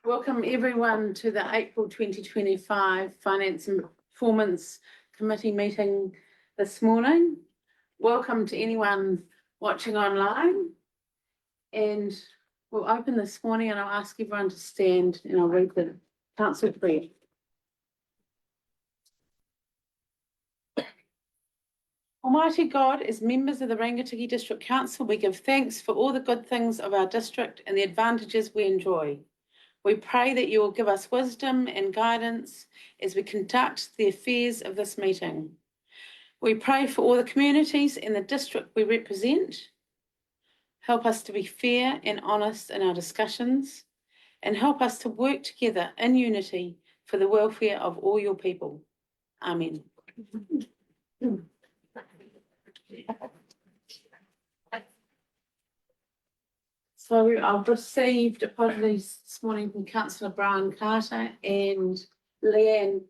Welcome everyone to the April 2025 Finance and Performance Committee meeting this morning. Welcome to anyone watching online. And we'll open this morning and I'll ask everyone to stand and I'll read the council prayer. Almighty God, as members of the Rangitikei District Council, we give thanks for all the good things of our district and the advantages we enjoy. We pray that you will give us wisdom and guidance as we conduct the affairs of this meeting. We pray for all the communities in the district we represent. Help us to be fair and honest in our discussions, and help us to work together in unity for the welfare of all your people. Amen. So I've received apologies this morning from Councillor Brian Carter and Leanne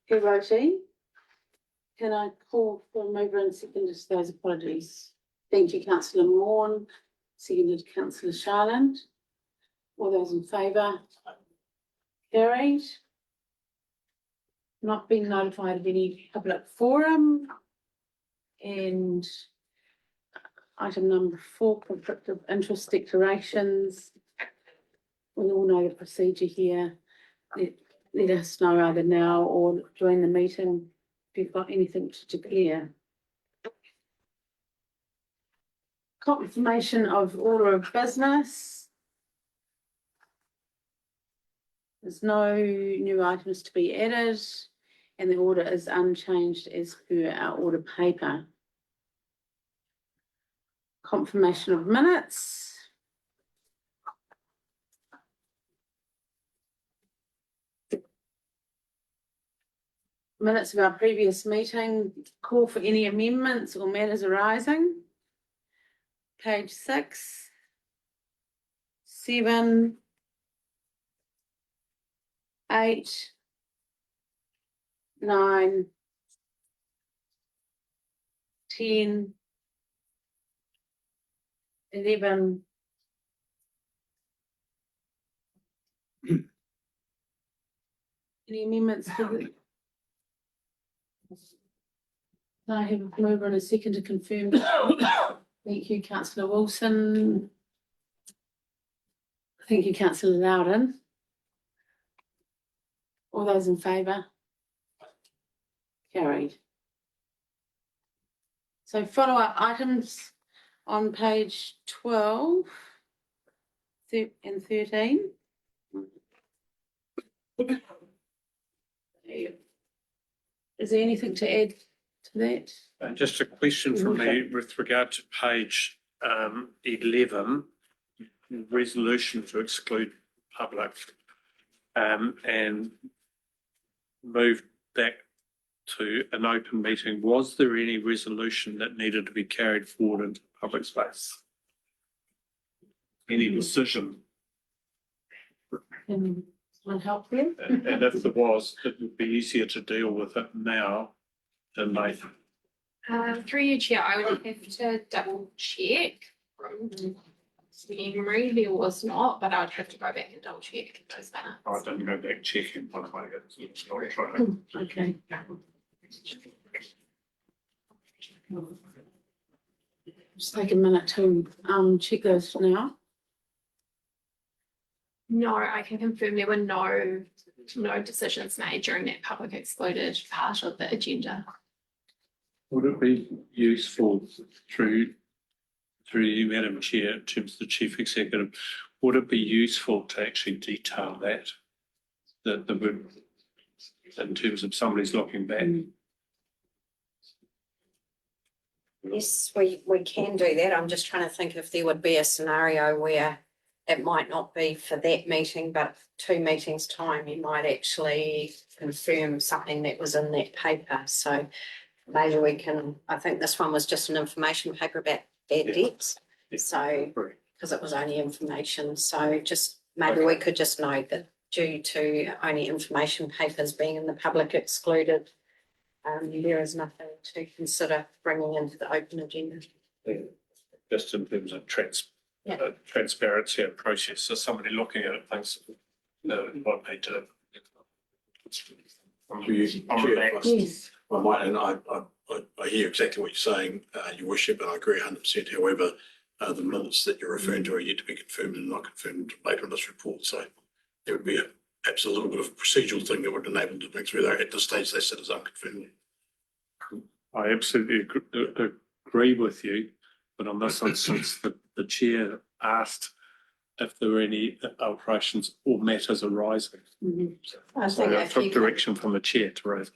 Hiroti. Can I call for a mover and seconder to those apologies? Thank you, Councillor Morn. Seconded Councillor Charland. All those in favour? Carried. Not being notified of any public forum. And item number 4, conflict of interest declarations. We all know the procedure here. Let us know either now or during the meeting if you've got anything to declare. Confirmation of order of business. There's no new items to be added and the order is unchanged as per our order paper. Confirmation of minutes. Minutes of our previous meeting. Call for any amendments or matters arising. Page 6, 7, 8, 9, 10, 11, 'Any amendments to the? I have a mover and a second to confirm. Thank you, Councillor Wilson. Thank you, Councillor Loudon. All those in favour? Carried. So follow-up items on page 12 and 13. Is there anything to add to that? Just a question from me with regard to page 11, resolution to exclude public, and move back to an open meeting. Was there any resolution that needed to be carried forward into public space? Any decision? Can someone help them? And if there was, it would be easier to deal with it now than later. Through your chair, I would have to double check from memory. There was not, but I would have to go back and double check those minutes. I didn't go back checking. Okay. Just take a minute to check those now. No, I can confirm there were no decisions made during that public excluded part of the agenda. Would it be useful through you, Madam Chair, in terms of the Chief Executive, would it be useful to actually detail that in terms of somebody's looking back? Yes, we can do that. I'm just trying to think if there would be a scenario where it might not be for that meeting, but 2 meetings time, you might actually confirm something that was in that paper. So maybe we can, I think this one was just an information paper about bad debts. So, because it was only information. So just maybe we could just note that due to only information papers being in the public excluded, there is nothing to consider bringing into the open agenda. Just in terms of transparency and process. So somebody looking at it thinks, no, what they do. I'm relaxed. Yes. I might, and I hear exactly what you're saying, Your Worship, and I agree 100%. However, the minutes that you're referring to are yet to be confirmed and not confirmed later in this report. So there would be perhaps a little bit of a procedural thing that would enable to think through that. At this stage, they sit as unconfirmed. I absolutely agree with you, but on this instance, the chair asked if there were any alterations or matters arising. Mhm. I So think I if you took can, direction from the chair to raise.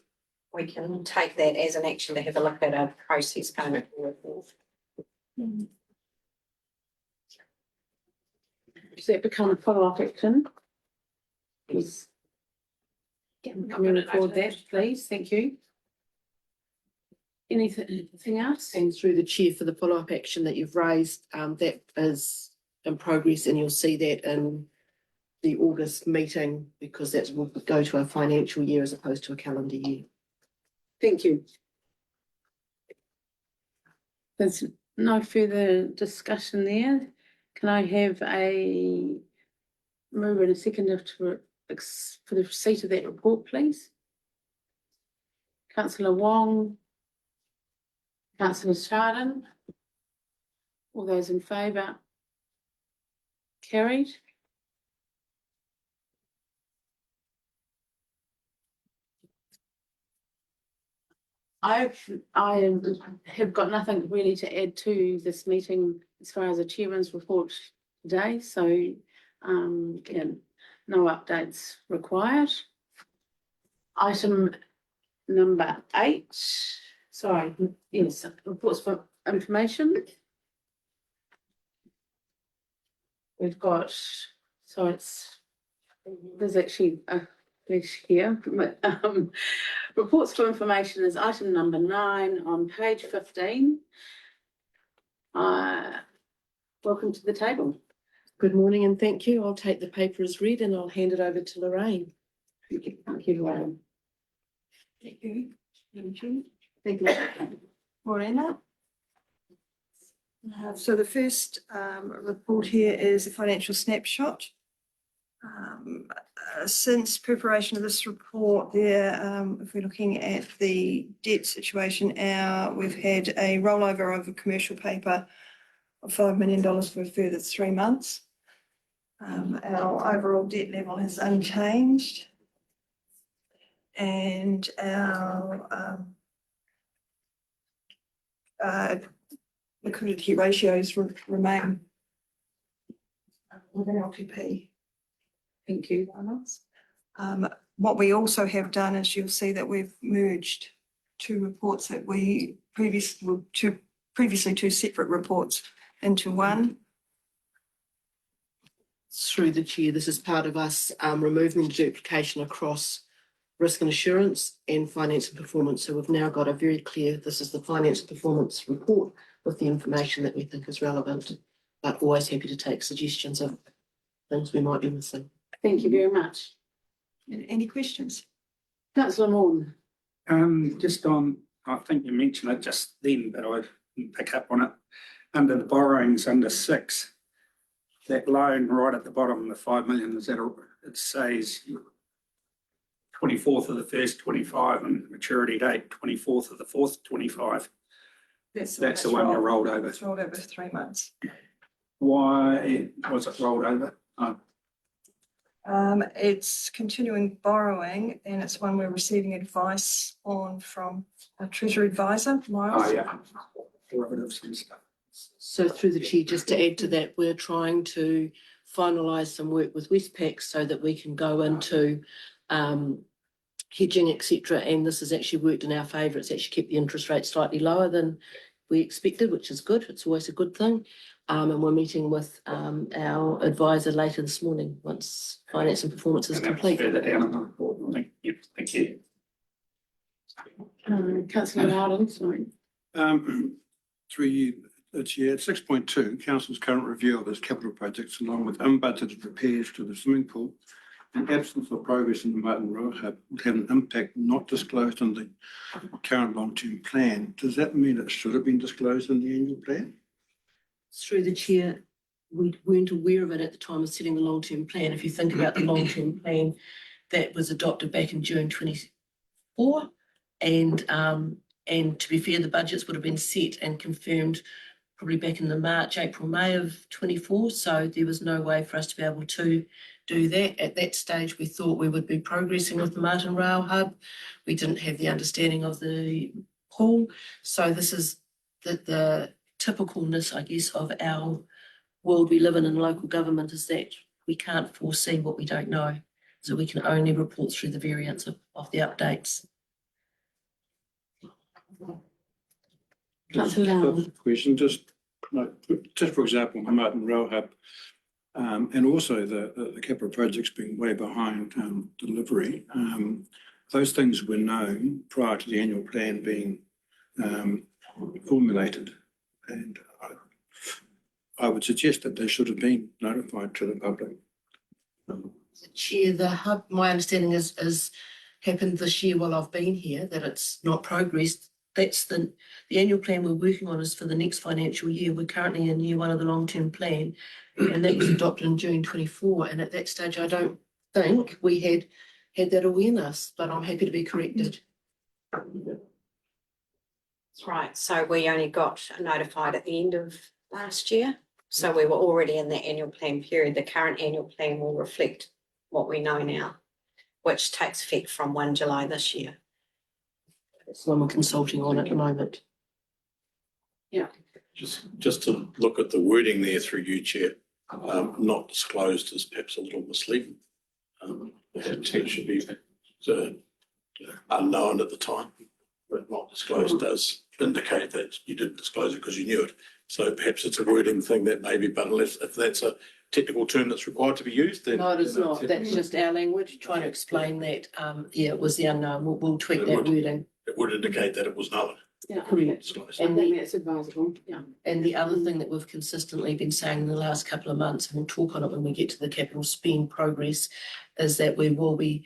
we can take that as an action to have a look at a process going forward. Does that become a follow-up action? Yes. I'll put Coming it forward later. that, please, thank you. Anything else? And through the chair for the follow-up action that you've raised, that is in progress, and you'll see that in the August meeting, because that will go to a financial year as opposed to a calendar year. Thank you. There's no further discussion there. Can I have a move and a second for the receipt of that report, please? Councillor Wong. Councillor Chardon. All those in favour? Carried. I have got nothing really to add to this meeting as far as the chairman's report today, so yeah, no updates required. Item number 8, sorry, yes, reports for information. We've got, so there's actually a list here, but reports for information is item number 9 on page 15. Welcome to the table. Good morning and thank you. I'll take the paper as read and I'll hand it over to Lorraine. Thank you, Lauren. Thank you. Thank you. Morena. So the first report here is a financial snapshot. Since preparation of this report there, if we're looking at the debt situation, we've had a rollover of a commercial paper of $5 million for a further 3 months. Our overall debt level is unchanged. And our liquidity ratios remain within LTP. Thank you. What we also have done is you'll see that we've merged 2 reports that we previously 2 separate reports into one. Through the chair, this is part of us removing duplication across risk and assurance and finance and performance. So we've now got a very clear, this is the finance and performance report with the information that we think is relevant, but always happy to take suggestions of things we might be missing. Thank you very much. Any questions? Councillor Morn. Just on, I think you mentioned it just then, but I didn't pick up on it. Under the borrowings, under 6, that loan right at the bottom, the 5 million, is that it says 24th of the 1st, 25, and maturity date 24th of the 4th, 25. That's the one you rolled over. It's rolled over 3 months. Why was it rolled over? It's continuing borrowing, and it's one we're receiving advice on from a Treasury advisor, Miles. Oh, yeah. Derivatives and stuff. So through the chair, just to add to that, we're trying to finalise some work with Westpac so that we can go into hedging, etc. And this has actually worked in our favour. It's actually kept the interest rate slightly lower than we expected, which is good. It's always a good thing. And we're meeting with our advisor later this morning once finance and performance is complete. Further down in the report. Thank you. Councillor Loudon, sorry. Through you, Chair, 6.2, Council's current review of its capital projects along with unbudgeted repairs to the swimming pool and absence of progress in the Martin Road Hub would have an impact not disclosed in the current long-term plan. Does that mean it should have been disclosed in the annual plan? Through the chair, we weren't aware of it at the time of setting the long-term plan. If you think about the long-term plan that was adopted back in June 24, and to be fair, the budgets would have been set and confirmed probably back in the March, April, May of 24. So there was no way for us to be able to do that. At that stage, we thought we would be progressing with the Martin Rail Hub. We didn't have the understanding of the pool. So this is the typicalness, I guess, of our world we live in local government, is that we can't foresee what we don't know. So we can only report through the variance of the updates. Question, just for example, the Martin Rail Hub, and also the capital projects being way behind delivery. Those things were known prior to the annual plan being formulated, and I would suggest that they should have been notified to the public. Chair, the hub, my understanding is happened this year while I've been here, that it's not progressed. That's the annual plan we're working on is for the next financial year. We're currently in year one of the long-term plan, and that was adopted in June 24. And at that stage, I don't think we had that awareness, but I'm happy to be corrected. That's right. So we only got notified at the end of last year. So we were already in the annual plan period. The current annual plan will reflect what we know now, which takes effect from 1 July this year. That's what we're consulting on at the moment. Just to look at the wording there through you, Chair, not disclosed is perhaps a little misleading. It should be unknown at the time, but not disclosed does indicate that you didn't disclose it because you knew it. So perhaps it's a wording thing that maybe, but unless if that's a technical term that's required to be used, then No, it is not. That's just our language, trying to explain that, it was the unknown. We'll tweak that wording. it would indicate that it was known. Yeah. Correct. Disclosed. I think that's advisable, yeah. And the other thing that we've consistently been saying in the last couple of months, and we'll talk on it when we get to the capital spend progress, is that we will be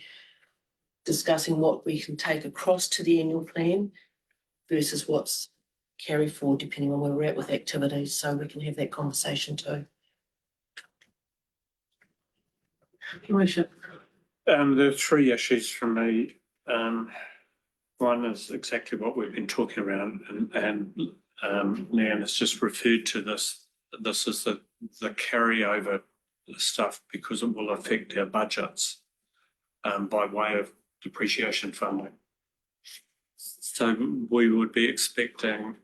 discussing what we can take across to the annual plan versus what's carried forward, depending on where we're at with activities, so we can have that conversation too. Worship. There are three issues from me. One is exactly what we've been talking around, and Leanne has just referred to this. This is the carryover stuff because it will affect our budgets by way of depreciation funding. So we would be expecting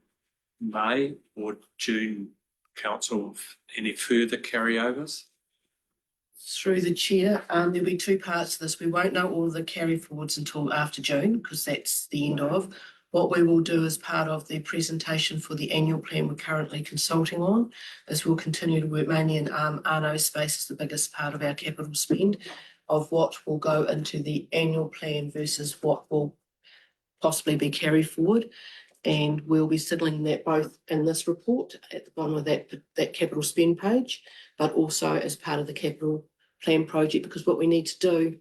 May or June council of any further carryovers. Through the chair, there'll be two parts to this. We won't know all of the carry forwards until after June because that's the end of. What we will do as part of the presentation for the annual plan we're currently consulting on is we'll continue to work mainly in Arno's space is the biggest part of our capital spend of what will go into the annual plan versus what will possibly be carried forward. And we'll be signalling that both in this report at the bottom of that capital spend page, but also as part of the capital plan project, because what we need to do,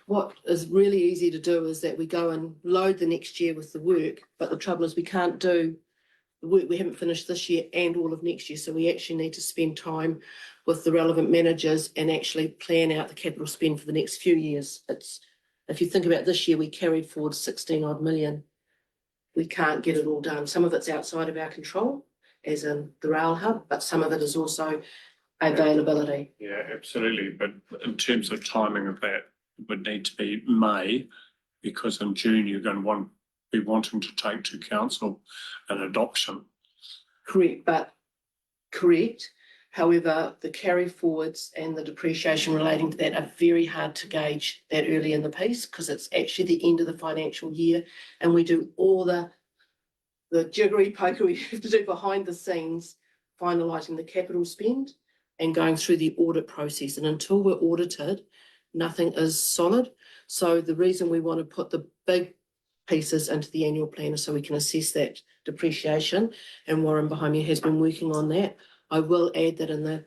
what is really easy to do is that we go and load the next year with the work, but the trouble is we can't do the work we haven't finished this year and all of next year. So we actually need to spend time with the relevant managers and actually plan out the capital spend for the next few years. If you think about this year, we carried forward 16 odd million. We can't get it all done. Some of it's outside of our control, as in the rail hub, but some of it is also availability. Yeah, absolutely. But in terms of timing of that, it would need to be May, because in June you're going to be wanting to take to council an adoption. Correct. However, the carry forwards and the depreciation relating to that are very hard to gauge that early in the piece because it's actually the end of the financial year and we do all the jiggery pokery we have to do behind the scenes, finalising the capital spend and going through the audit process. And until we're audited, nothing is solid. So the reason we want to put the big pieces into the annual plan is so we can assess that depreciation, and Warren behind me has been working on that. I will add that in the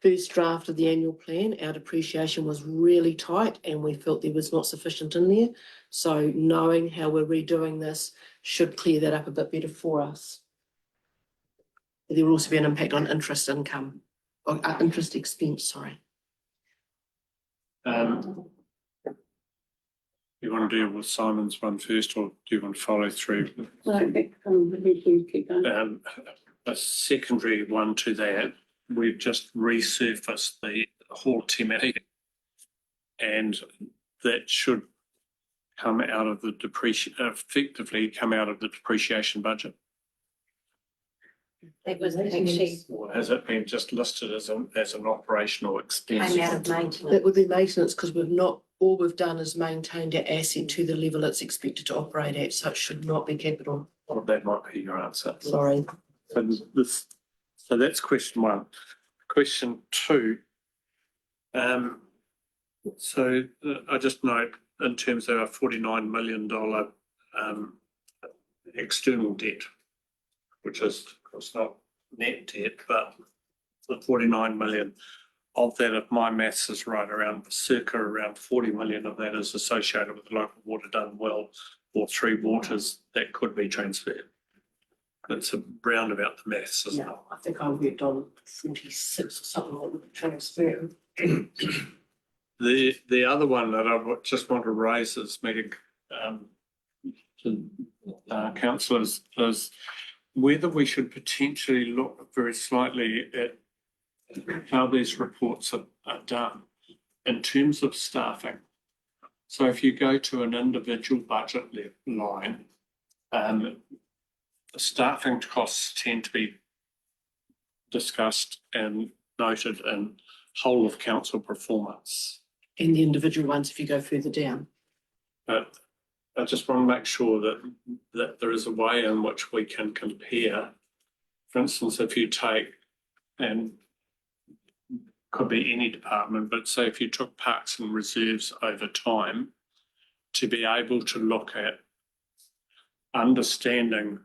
first draft of the annual plan, our depreciation was really tight and we felt there was not sufficient in there. So knowing how we're redoing this should clear that up a bit better for us. There will also be an impact on interest income, or interest expense, sorry. You want to deal with Simon's one first, or do you want to follow through? Keep going. A secondary one to that, we've just resurfaced the hall thematic, and that should come out of the effectively come out of the depreciation budget. That was actually Or has it been just listed as an operational expense? came out of maintenance. That would be maintenance, because all we've done is maintained our asset to the level it's expected to operate at, so it should not be capital. Well, that might be your answer. Sorry. So that's question one. Question two. I just note in terms of our $49 million external debt, which is of course not net debt, but the 49 million of that, if my maths is right, around 40 million of that is associated with the local water done well or Three Waters that could be transferred. It's around about the maths, isn't it? No, I think I worked on 46 or something that would transfer. The other one that I just want to raise this meeting to councillors is whether we should potentially look very slightly at how these reports are done in terms of staffing. So if you go to an individual budget line, staffing costs tend to be discussed and noted in whole of council performance. And the individual ones, if you go further down. But I just want to make sure that there is a way in which we can compare. For instance, if you take, and could be any department, but say if you took parks and reserves over time, to be able to look at understanding,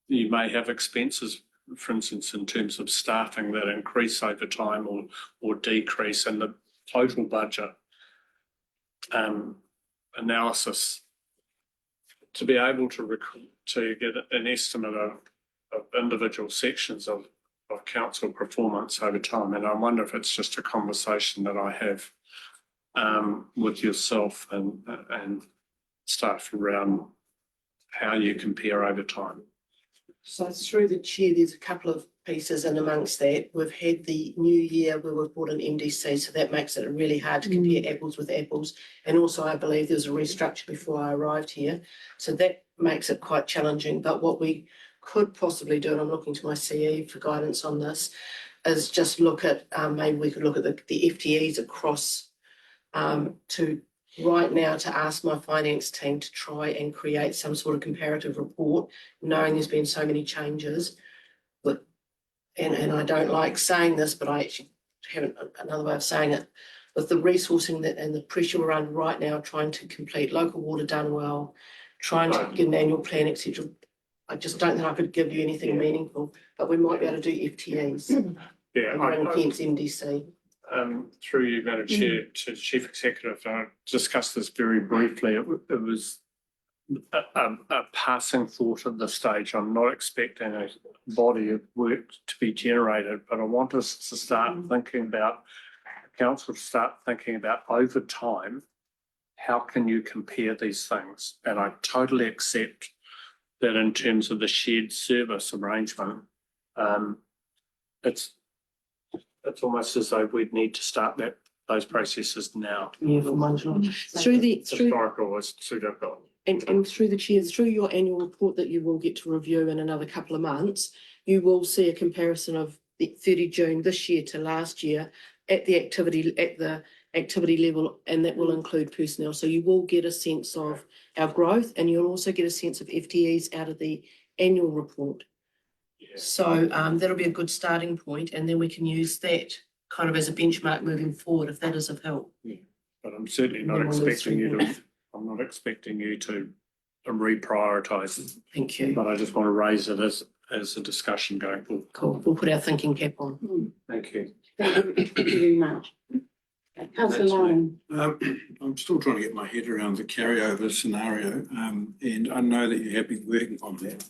you may have expenses, for instance, in terms of staffing that increase over time or decrease in the total budget analysis, to be able to get an estimate of individual sections of council performance over time. And I wonder if it's just a conversation that I have with yourself and staff around how you compare over time. So through the chair, there's a couple of pieces, and amongst that, we've had the new year where we've brought an MDC, so that makes it really hard to compare apples with apples. And also, I believe there was a restructure before I arrived here, so that makes it quite challenging. But what we could possibly do, and I'm looking to my CE for guidance on this, is just look at maybe we could look at the FTEs across to right now to ask my finance team to try and create some sort of comparative report, knowing there's been so many changes. But and I don't like saying this, but I actually have another way of saying it. With the resourcing that and the pressure we're under right now, trying to complete local water done well, trying to get an annual plan, etc. I just don't think I could give you anything meaningful, but we might be able to do FTEs. Yeah, Against MDC. Through you, Madam Chair, to Chief Executive, I discussed this very briefly. It was a passing thought at this stage. I'm not expecting a body of work to be generated, but I want us to start thinking about, council to start thinking about over time, how can you compare these things? And I totally accept that in terms of the shared service arrangement, it's almost as though we'd need to start those processes now. Yeah, for management. Through Historical is too difficult. and through the chair, through your annual report that you will get to review in another couple of months, you will see a comparison of the 30 June this year to last year at the activity level, and that will include personnel. So you will get a sense of our growth, and you'll also get a sense of FTEs out of the annual report. So that'll be a good starting point, and then we can use that kind of as a benchmark moving forward, if that is of help. But I'm certainly not expecting you to. I'm not expecting you to reprioritise. Thank you. But I just want to raise it as a discussion going forward. Cool. We'll put our thinking cap on. Thank you. Thank you very much. Councillor Lauren. I'm still trying to get my head around the carryover scenario, and I know that you have been working on that.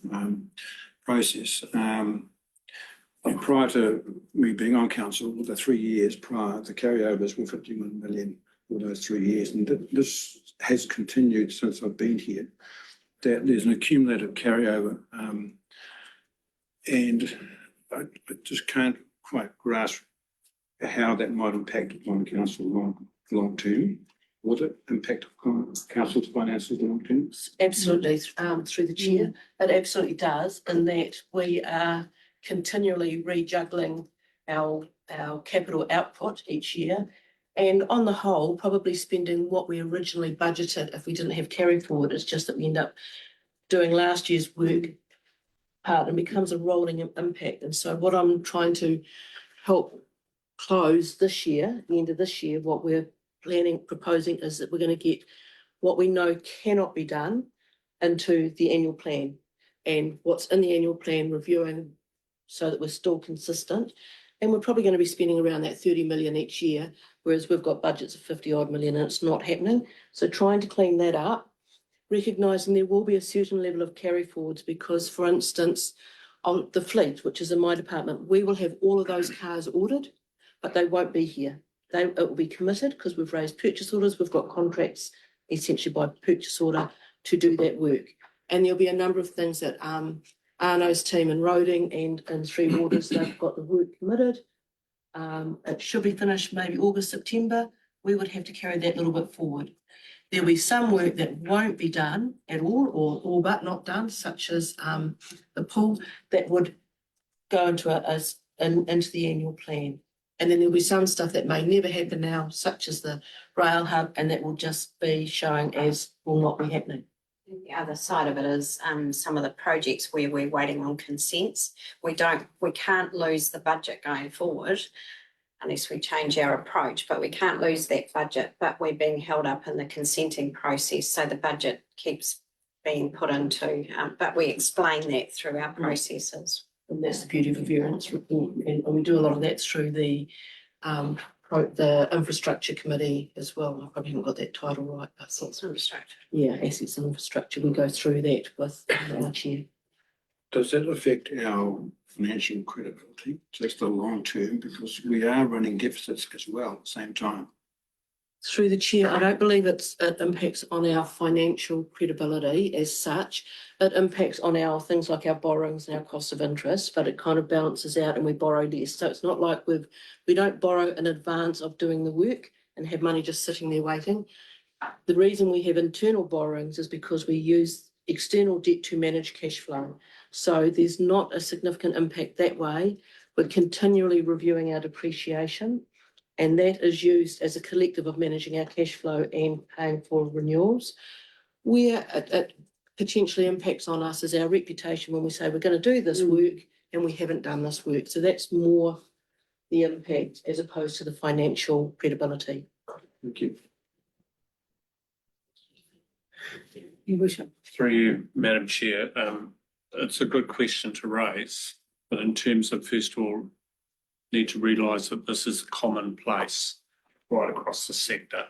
process. And prior to me being on council, the 3 years prior, the carryovers were 51 million for those 3 years. And this has continued since I've been here, that there's an accumulated carryover. And I just can't quite grasp how that might impact upon council long term. Would it impact upon council's finances long term? Absolutely, through the chair, it absolutely does, in that we are continually rejuggling our capital output each year. And on the whole, probably spending what we originally budgeted if we didn't have carry forward. It's just that we end up doing last year's work part and becomes a rolling impact. And so what I'm trying to help close this year, the end of this year, what we're proposing is that we're going to get what we know cannot be done into the annual plan, and what's in the annual plan reviewing so that we're still consistent. And we're probably going to be spending around that 30 million each year, whereas we've got budgets of 50 odd million and it's not happening. So trying to clean that up, recognising there will be a certain level of carry forwards, because, for instance, on the fleet, which is in my department, we will have all of those cars ordered, but they won't be here. It will be committed because we've raised purchase orders. We've got contracts essentially by purchase order to do that work. And there'll be a number of things that Arno's team in Roding and Three Waters, they've got the work committed. It should be finished maybe August, September. We would have to carry that a little bit forward. There'll be some work that won't be done at all but not done, such as the pool, that would go into the annual plan. And then there'll be some stuff that may never happen now, such as the rail hub, and that will just be showing as will not be happening. The other side of it is some of the projects where we're waiting on consents. We can't lose the budget going forward unless we change our approach, but we can't lose that budget, but we're being held up in the consenting process. So the budget keeps being put into, but we explain that through our processes. And that's the beauty of a variance report. And we do a lot of that through the infrastructure committee as well. I probably haven't got that title right, but Assets and infrastructure. yeah, assets and infrastructure. We go through that with our chair. Does that affect our financial credibility? Just the long term, because we are running deficits as well at the same time. Through the chair, I don't believe it impacts on our financial credibility as such. It impacts on our things like our borrowings and our cost of interest, but it kind of balances out and we borrow less. So it's not like we don't borrow in advance of doing the work and have money just sitting there waiting. The reason we have internal borrowings is because we use external debt to manage cash flow. So there's not a significant impact that way. We're continually reviewing our depreciation, and that is used as a collective of managing our cash flow and paying for renewals. Where it potentially impacts on us is our reputation when we say we're going to do this work and we haven't done this work. So that's more the impact as opposed to the financial credibility. Thank you. Your worship. Through you, Madam Chair, it's a good question to raise, but in terms of, first of all, need to realise that this is commonplace right across the sector.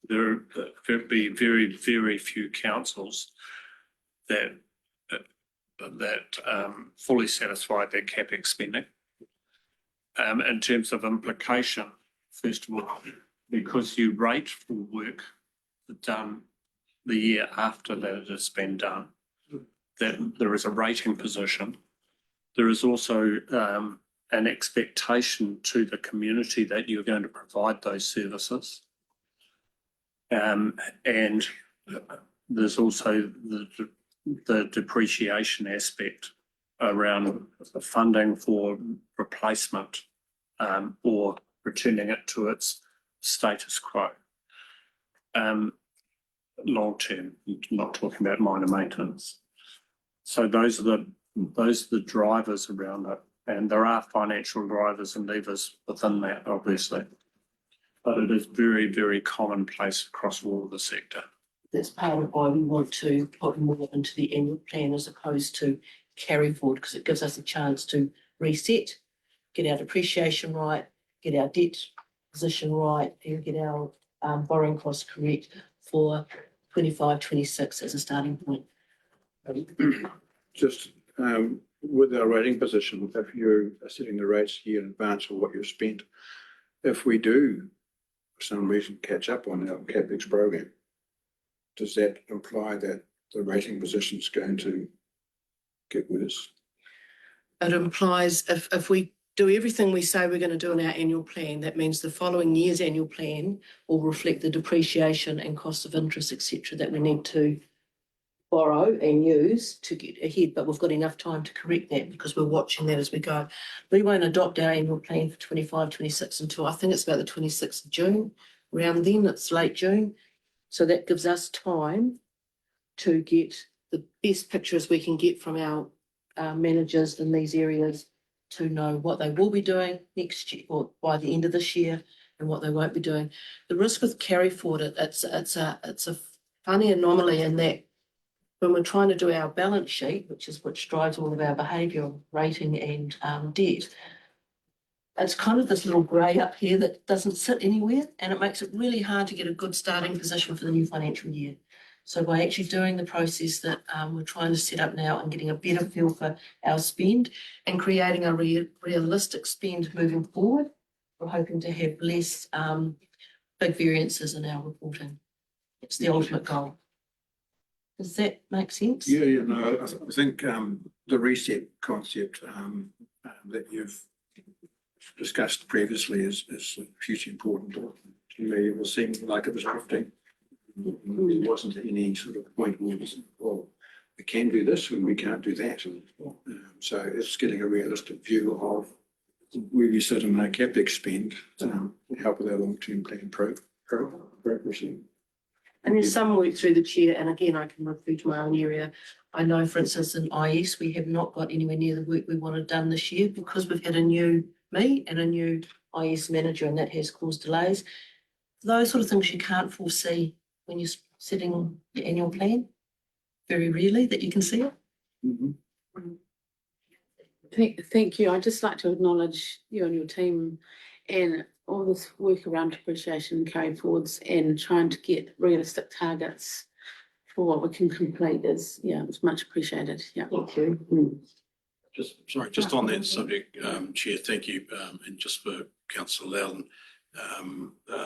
There will be very, very few councils that fully satisfy their CapEx spending. In terms of implication, first of all, because you rate for work done the year after that it has been done, that there is a rating position. There is also an expectation to the community that you're going to provide those services. And there's also the depreciation aspect around the funding for replacement or returning it to its status quo. Long term, not talking about minor maintenance. So those are the drivers around it. And there are financial drivers and levers within that, obviously. But it is very, very commonplace across all of the sector. That's part of why we want to put more into the annual plan as opposed to carry forward, because it gives us a chance to reset, get our depreciation right, get our debt position right, and get our borrowing costs correct for 25, 26 as a starting point. Just with our rating position, if you are setting the rates a year in advance of what you've spent, if we do for some reason catch up on our CapEx program, does that imply that the rating position is going to get worse? It implies if we do everything we say we're going to do in our annual plan, that means the following year's annual plan will reflect the depreciation and cost of interest, etc., that we need to borrow and use to get ahead, but we've got enough time to correct that because we're watching that as we go. We won't adopt our annual plan for 25, 26 until I think it's about the 26th of June. Around then, it's late June. So that gives us time to get the best pictures we can get from our managers in these areas to know what they will be doing next year or by the end of this year and what they won't be doing. The risk with carry forward, it's a funny anomaly in that when we're trying to do our balance sheet, which drives all of our behavioural rating and debt, it's kind of this little grey up here that doesn't sit anywhere, and it makes it really hard to get a good starting position for the new financial year. So by actually doing the process that we're trying to set up now and getting a better feel for our spend and creating a realistic spend moving forward, we're hoping to have less big variances in our reporting. It's the ultimate goal. Does that make sense? Yeah, no, I think the reset concept that you've discussed previously is hugely important. To me, it was seeming like it was drifting. There wasn't any sort of point where well, we can do this and we can't do that. So it's getting a realistic view of where you sit in our CapEx spend to help with our long-term plan progress. And there's some work through the chair, and again, I can refer to my own area. I know, for instance, in IS, we have not got anywhere near the work we wanted done this year because we've had a new me and a new IS manager, and that has caused delays. Those sort of things you can't foresee when you're setting your annual plan. Very rarely that you can see it. Thank you. I'd just like to acknowledge you and your team and all this work around depreciation and carry forwards and trying to get realistic targets for what we can complete is, it's much appreciated. Yeah. Thank you. Just on that subject, Chair, thank you. And just for Councillor Loudon,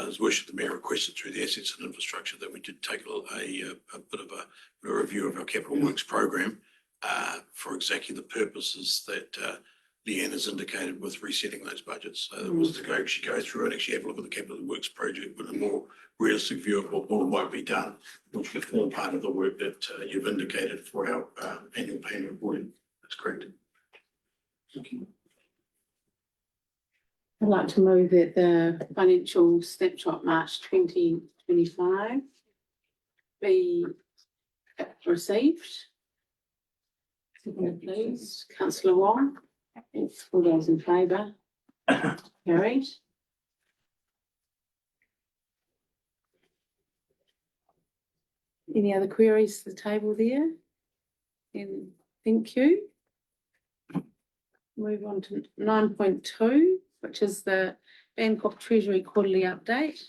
as worship the Mayor requested through the assets and infrastructure that we did take a bit of a review of our capital works program for exactly the purposes that Leanne has indicated with resetting those budgets. So it was to actually go through and actually have a look at the capital works project with a more realistic view of what might be done, which could form part of the work that you've indicated for our annual plan reporting. That's correct. Thank you. I'd like to move that the financial snapshot March 2025 be received. Second, please, Councillor Wong. It's all those in favour. Carried. Any other queries to the table there? And thank you. Move on to 9.2, which is the Bangkok Treasury Quarterly Update.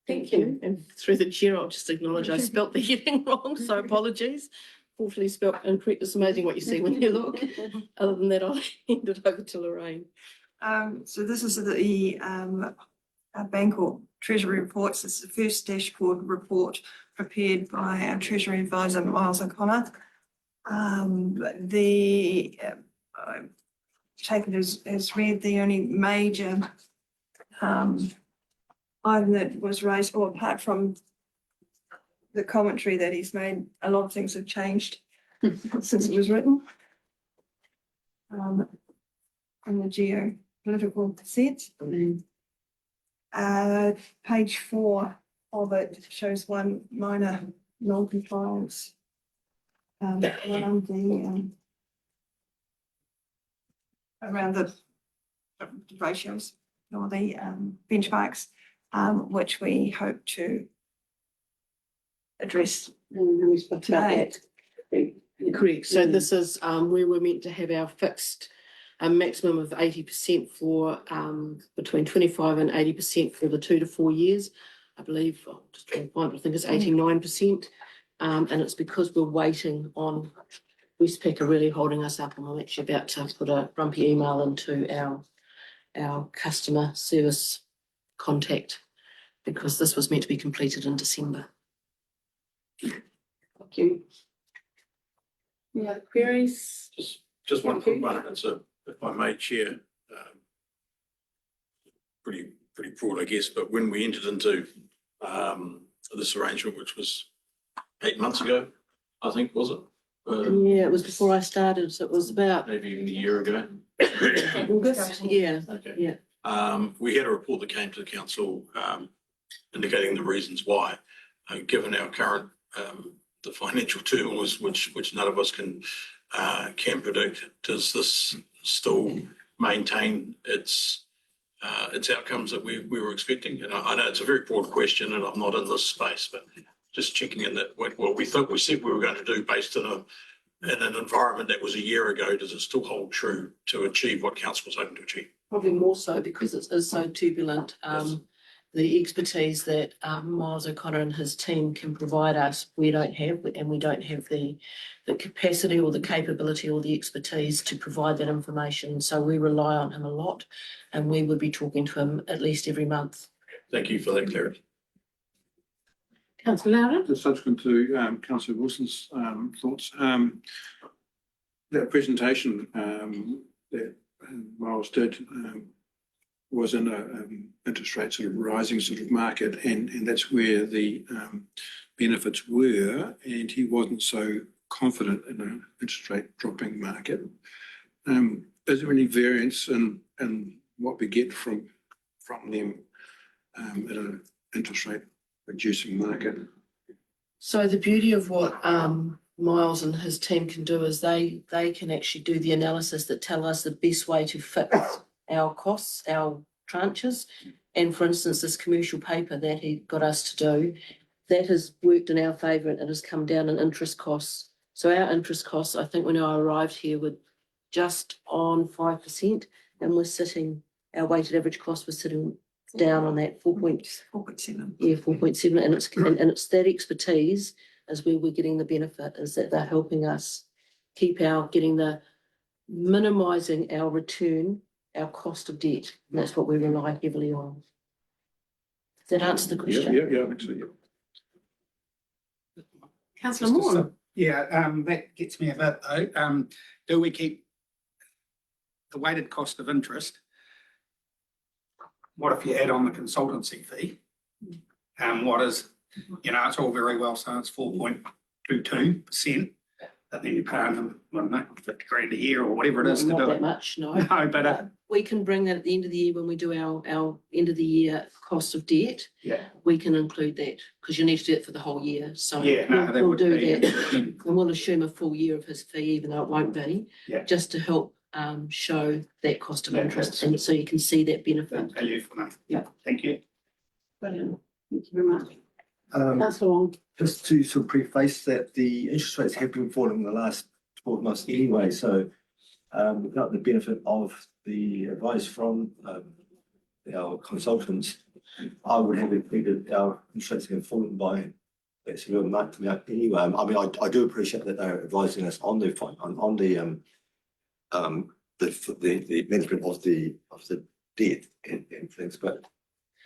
Thank you. And through the chair, I'll just acknowledge I spelt the heading wrong, so apologies. Awfully spelt incorrect. It's amazing what you see when you look. Other than that, I'll hand it over to Lorraine. So this is the Bangkok Treasury reports. It's the first dashboard report prepared by our Treasury Advisor, Miles O'Connor. Take it as read, the only major item that was raised, or apart from the commentary that he's made, a lot of things have changed since it was written. In the geopolitical sense. Page 4 of it shows one minor non-compliance around the ratios or the benchmarks, which we hope to address today. Correct. So this is where we're meant to have our fixed maximum of 80% for between 25 and 80% for the 2 to 4 years. I believe, just trying to find, I think it's 89%. And it's because we're waiting on Westpac are really holding us up, and I'm actually about to put a grumpy email into our customer service contact because this was meant to be completed in December. Thank you. Yeah, queries? Just one quick one, if I may, Chair. Pretty broad, I guess, but when we entered into this arrangement, which was 8 months ago, I think, was it? Yeah, it was before I started, so it was about Maybe even a year ago. August, yeah, Okay. yeah. We had a report that came to the council indicating the reasons why, given our current the financial turmoils, which none of us can predict. Does this still maintain its outcomes that we were expecting? And I know it's a very broad question, and I'm not in this space, but just checking in that what we thought we said we were going to do based on in an environment that was a year ago, does it still hold true to achieve what council was hoping to achieve? Probably more so because it is so turbulent. Yes. The expertise that Miles O'Connor and his team can provide us, we don't have, and we don't have the capacity or the capability or the expertise to provide that information. So we rely on him a lot, and we would be talking to him at least every month. Thank you for that clarity. Councillor Loudon? Just subsequent to Councillor Wilson's thoughts, that presentation that Miles did was in a interest rate sort of rising sort of market, and that's where the benefits were, and he wasn't so confident in an interest rate dropping market. Is there any variance in what we get from them in an interest rate reducing market? So the beauty of what Miles and his team can do is they can actually do the analysis that tell us the best way to fix our costs, our tranches. And for instance, this commercial paper that he got us to do, that has worked in our favour and it has come down in interest costs. So our interest costs, I think when I arrived here, were just on 5%, and we're sitting, our weighted average cost was sitting down on that 4.7. Yeah, 4.7, and it's that expertise is where we're getting the benefit, is that they're helping us keep minimising our return, our cost of debt. And that's what we rely heavily on. Does that answer the question? Yeah, I think so, yeah. Councillor Moore? Yeah, that gets me a bit though. Do we keep the weighted cost of interest? What if you add on the consultancy fee? What is, it's all very well, so it's 4.22%, but then you're paying them, I don't know, 50 grand a year or whatever it is to Not do that it. much, no. No, but We can bring that at the end of the year when we do our end of the year cost of debt. yeah, We can include that because you need to do it for the whole year. So yeah, no, that we'll would do be. that. And we'll assume a full year of his fee, even though it won't be, Yeah. just to help show that cost of Yeah, interest, that's- and so you can see that benefit. Value for money. Yeah. Thank you. Brilliant. Thank you very much. Um, Councillor Wong? just to sort of preface that the interest rates have been falling in the last 12 months anyway, so without the benefit of the advice from our consultants, I would have expected our interest rates to have fallen by that sort of amount anyway. I mean, I do appreciate that they're advising us on the management of the debt and things, but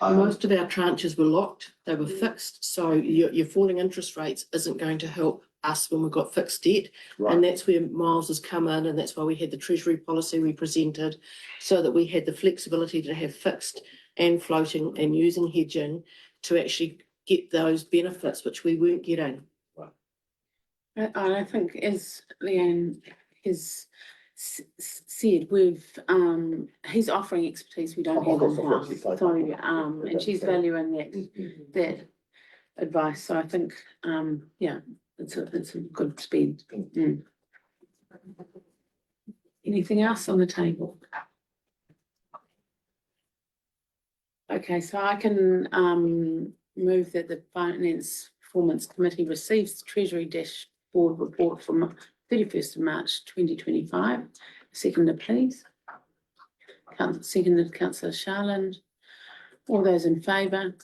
Most of our tranches were locked, they were fixed, so your falling interest rates isn't going to help us when we've got fixed debt. And that's where Miles has come in, and that's why we had the treasury policy we presented, so that we had the flexibility to have fixed and floating and using hedging to actually get those benefits which we weren't getting. I think as Leanne has said, he's offering expertise we don't have in-house. So, and she's valuing that advice. So I think, it's a good spend. Anything else on the table? Okay, so I can move that the Finance Performance Committee receives the Treasury Dashboard Report from 31st of March 2025. Seconder, please. Seconded, Councillor Sharland. All those in favour?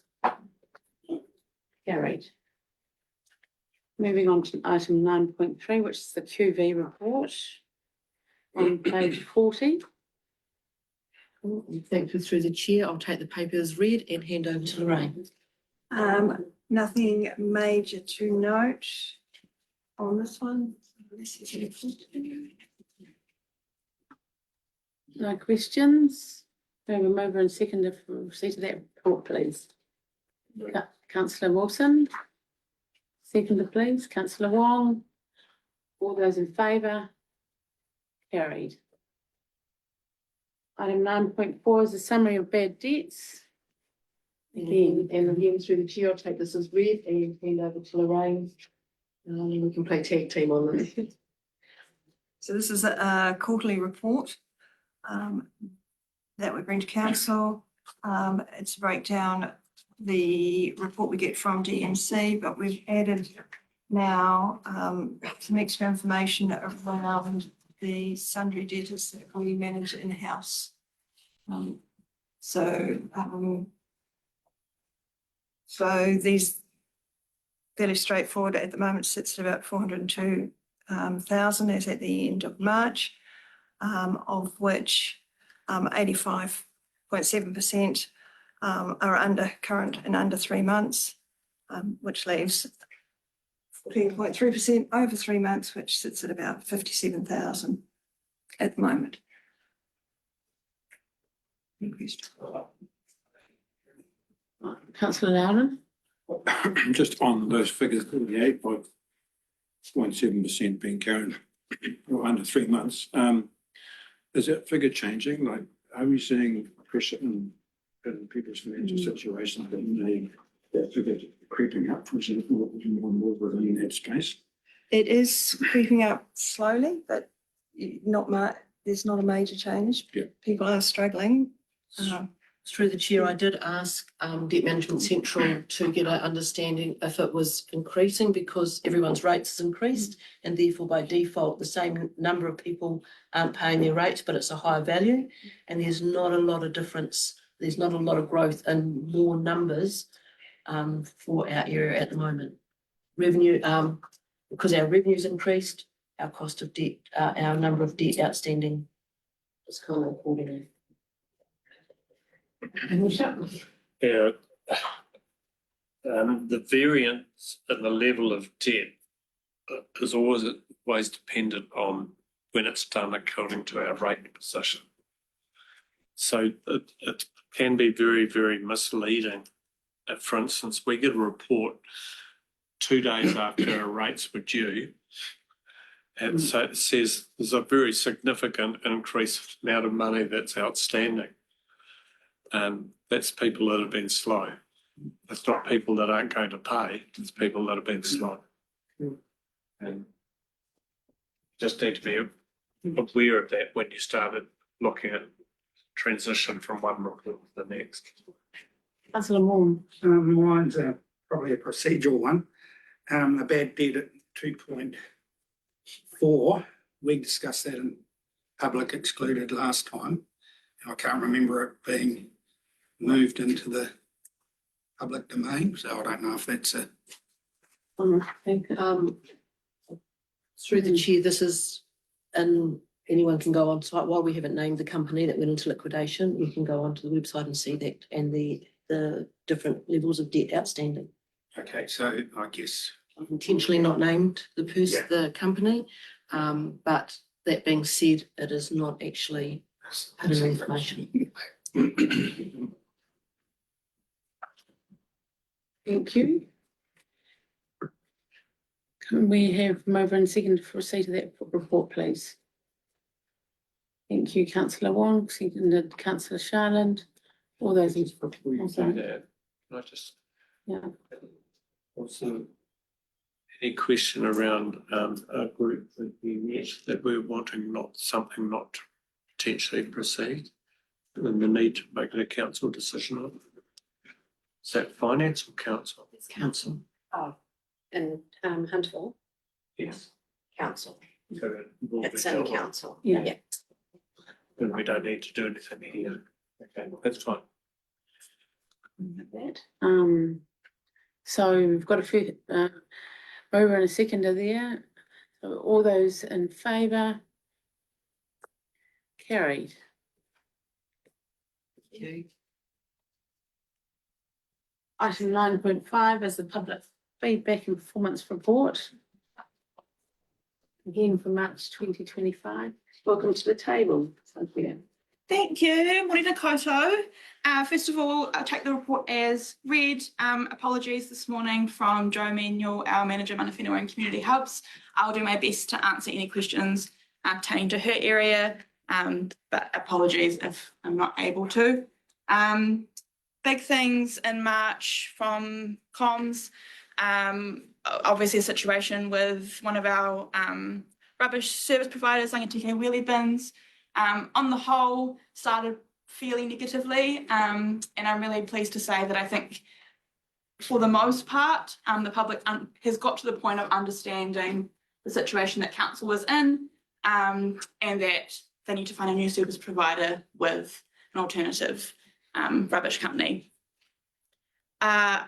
Carried. Moving on to item 9.3, which is the QV report on page 40. Thank you. Through the chair, I'll take the paper as read and hand over to Lorraine. Nothing major to note on this one. No questions? We have a mover and seconder for receipt of that report, please. Councillor Wilson. Seconder, please. Councillor Wong. All those in favour? Carried. Item 9.4 is a summary of bad debts. Again, through the chair, I'll take this as read and hand over to Lorraine. We can play tag team on this. So this is a quarterly report that we bring to council. It's a breakdown, the report we get from DMC, but we've added now some extra information around the sundry debtors that we manage in-house. So these fairly straightforward at the moment, sits at about 402,000 as at the end of March, of which 85.7% are under current and under 3 months, which leaves 14.3% over 3 months, which sits at about 57,000 at the moment. Any questions? Councillor Loudon. Just on those figures, 48.7% being carried under 3 months. Is that figure changing? Like, are we seeing pressure in people's financial situations that figure creeping up, for example, more and more within that space? It is creeping up slowly, but not much. There's not a major change. Yeah. People are struggling. Through the chair, I did ask Debt Management Central to get an understanding if it was increasing because everyone's rates has increased and therefore by default the same number of people aren't paying their rates, but it's a higher value and there's not a lot of difference. There's not a lot of growth in more numbers for our area at the moment. Revenue, because our revenue's increased, our cost of debt, our number of debt outstanding is kind of accordingly. Yeah. The variance in the level of debt is always dependent on when it's done according to our rate position. So it can be very, very misleading. For instance, we get a report 2 days after our rates were due. And so it says there's a very significant increased amount of money that's outstanding. That's people that have been slow. It's not people that aren't going to pay, it's people that have been slow. And just need to be aware of that when you started looking at transition from one report to the next. Councillor Moore. Mine's probably a procedural one. A bad debt at 2.4. We discussed that in public excluded last time. I can't remember it being moved into the public domain, so I don't know if that's a. Through the chair, this is, and anyone can go on site while we haven't named the company that went into liquidation. You can go onto the website and see that and the different levels of debt outstanding. Okay, so I guess. I've intentionally not named the company, but that being said, it is not actually hidden information. Thank you. Can we have mover and second for receipt of that report, please? Thank you, Councillor Wong, seconded Councillor Sharland. All those in Before you do that, can I just? Yeah. Also, any question around a group that we met that we're wanting not to potentially proceed and the need to make a council decision on? Is that finance or council? It's council. Oh, in Hunterville Yes. Council. So it will be It's in dealt with. council. Yeah. And we don't need to do anything here. Okay, that's fine. So we've got a few Mover and a seconder there. So all those in favour? Carried. Item 9.5 is the public feedback and performance report. Again for March 2025. Welcome to the table, Sophia. Thank you, Morena Koto. First of all, I'll take the report as read. Apologies this morning from Joe Manuel, our manager, Mana Whenua and Community Hubs. I'll do my best to answer any questions pertaining to her area, but apologies if I'm not able to. Big things in March from comms. Obviously a situation with one of our rubbish service providers, Rangitikei Wheelie Bins. On the whole, started feeling negatively, and I'm really pleased to say that I think for the most part, the public has got to the point of understanding the situation that council was in, and that they need to find a new service provider with an alternative rubbish company.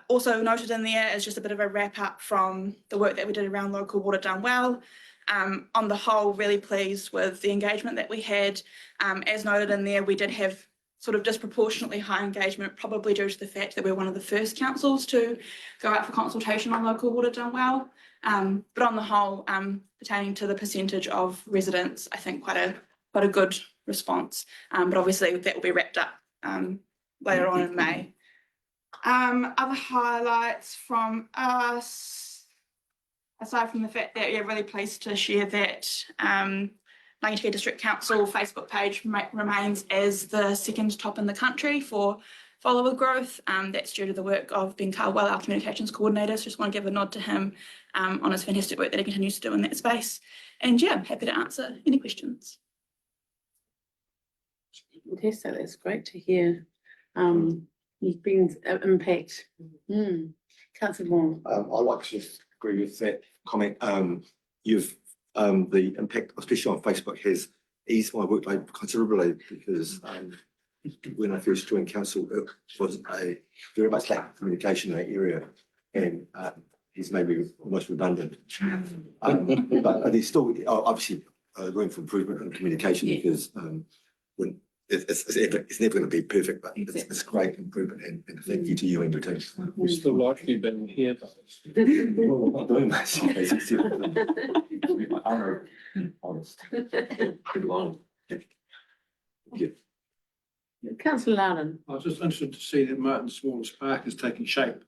Also noted in there is just a bit of a wrap up from the work that we did around local water done well. On the whole, really pleased with the engagement that we had. As noted in there, we did have sort of disproportionately high engagement, probably due to the fact that we're one of the first councils to go out for consultation on local water done well. But on the whole, pertaining to the percentage of residents, I think quite a good response. But obviously that will be wrapped up later on in May. Other highlights from us, aside from the fact that we're really pleased to share that Rangitikei District Council Facebook page remains as the second top in the country for follower growth. That's due to the work of Ben Carwell, our communications coordinator. So just want to give a nod to him on his fantastic work that he continues to do in that space. And yeah, I'm happy to answer any questions. Fantastic, that's great to hear. You've been impact. Councillor Wong. I'd like to agree with that comment. The impact, especially on Facebook, has eased my workload considerably because when I first joined council, it was a very much lack of communication in that area, and he's maybe almost redundant. But there's still obviously room for improvement in communication because when it's never going to be perfect, but it's great improvement, and thank you to you and your team. We still like you being here. Well, I'm not doing much. Honest. Pretty long. Councillor Loudon. I was just interested to see that Martin's Wallace Park is taking shape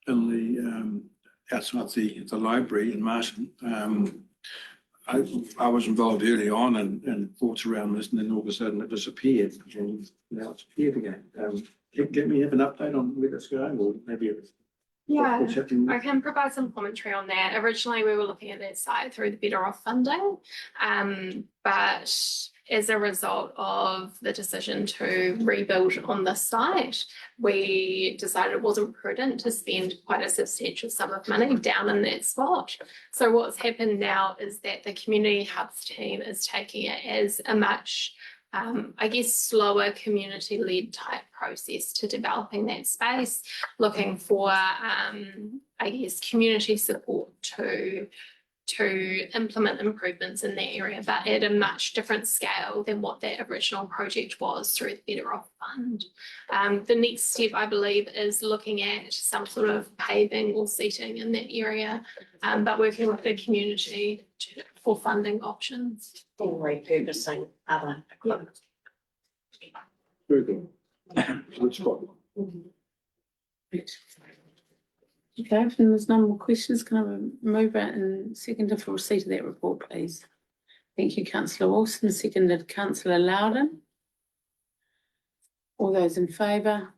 in the outside the library in Martin. I was involved early on in thoughts around this, and then all of a sudden it disappeared, and now it's appeared again. Get me have an update on where that's going, or maybe Yeah, what's happening. I can provide some commentary on that. Originally, we were looking at that site through the Better Off funding, but as a result of the decision to rebuild on this site, we decided it wasn't prudent to spend quite a substantial sum of money down in that spot. So what's happened now is that the Community Hubs team is taking it as a much I guess slower community-led type process to developing that space, looking for I guess community support to implement improvements in that area, but at a much different scale than what that original project was through the Better Off Fund. The next step, I believe, is looking at some sort of paving or seating in that area, but working with the community for funding options. Or repurposing other equipment. Very good. Good spot. Okay, if there's no more questions, can I move it and second for receipt of that report, please? Thank you, Councillor Wilson, seconded Councillor Loudon. All those in favour?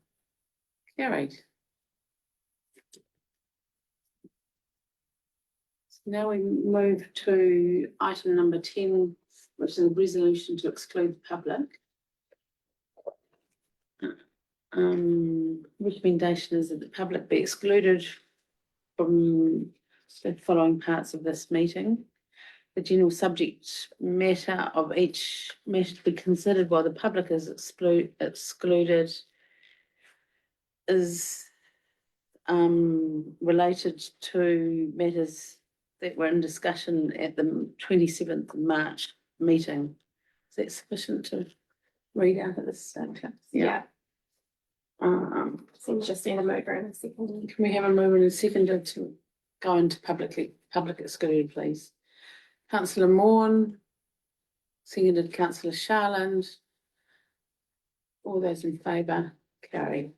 Carried. So now we move to item number 10, which is a resolution to exclude the public. Recommendation is that the public be excluded from the following parts of this meeting. The general subject matter of each matter to be considered while the public is excluded is related to matters that were in discussion at the 27th of March meeting. Is that sufficient to read out at this stage? Yeah. Um, So we just need a mover and a second. can we have a moment and seconded to go into public excluded, please? Councillor Morn, seconded Councillor Sharland. All those in favour, carry.